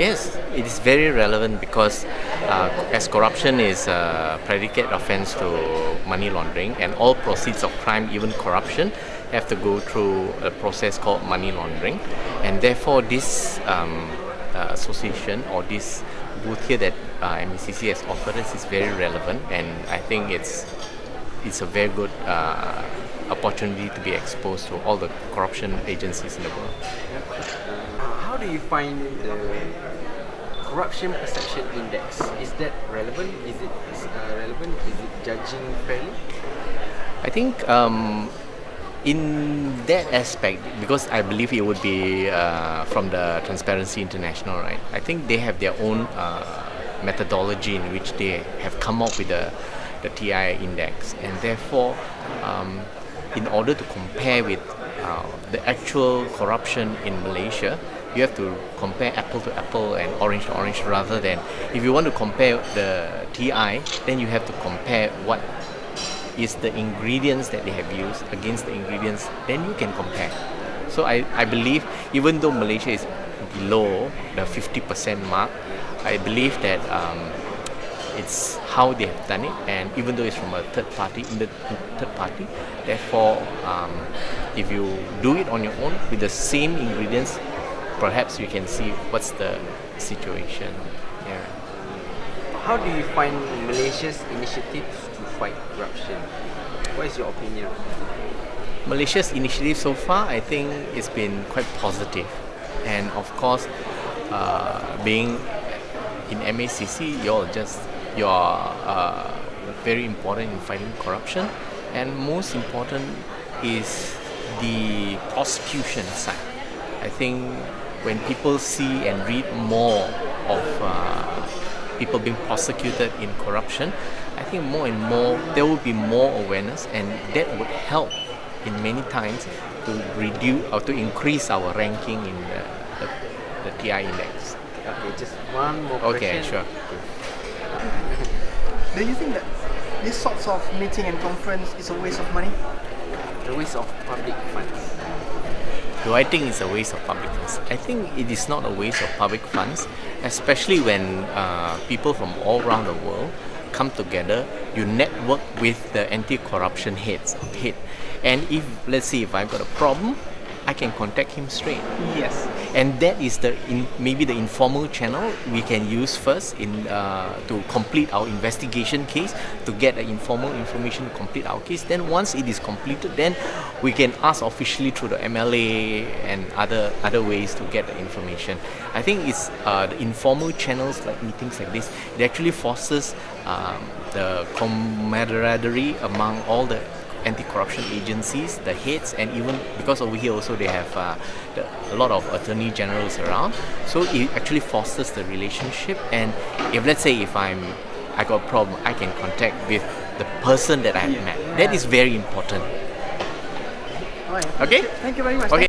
Yes, it is very relevant because as corruption is a predicate offense to money laundering, and all proceeds of crime, even corruption, have to go through a process called money laundering, and therefore this association or this booth here that MACC has offered us is very relevant, and I think it's a very good opportunity to be exposed to all the corruption agencies in the world. How do you find the corruption perception index? Is that relevant? Is it relevant? Is it judging fairly? I think in that aspect, because I believe it would be from the Transparency International, right? I think they have their own methodology in which they have come up with the TI index, and therefore in order to compare with the actual corruption in Malaysia, you have to compare apple to apple and orange to orange, rather than if you want to compare the TI, then you have to compare what is the ingredients that they have used against the ingredients, then you can compare. So I believe even though Malaysia is below the 50% mark, I believe that it's how they have done it, and even though it's from a third party, therefore if you do it on your own with the same ingredients, perhaps you can see what's the situation. Yeah. How do you find Malaysia's initiatives to fight corruption? What is your opinion? Malaysia's initiative so far, I think it's been quite positive, and of course being in MACC, you're very important in fighting corruption, and most important is the prosecution side. I think when people see and read more of people being prosecuted in corruption, I think more and more there will be more awareness, and that would help in many times to reduce or to increase our ranking in the TI index. Okay, just one more question. Okay, sure. Do you think that these sorts of meeting and conference is a waste of money? The waste of public funds. Do I think it's a waste of public funds? I think it is not a waste of public funds, especially when people from all around the world come together. You network with the anti-corruption head, and if, let's say, if I've got a problem, I can contact him straight. Yes. And that is maybe the informal channel we can use first to complete our investigation case, to get the informal information to complete our case. Then once it is completed, then we can ask officially through the MLA and other ways to get the information. I think it's the informal channels like meetings like this, it actually fosters the camaraderie among all the anti-corruption agencies, the heads, and even because over here also they have a lot of attorney generals around, so it actually fosters the relationship. And if, let's say, if I got a problem, I can contact with the person that I have met. That is very important. All right. Okay? Thank you very much. Okay.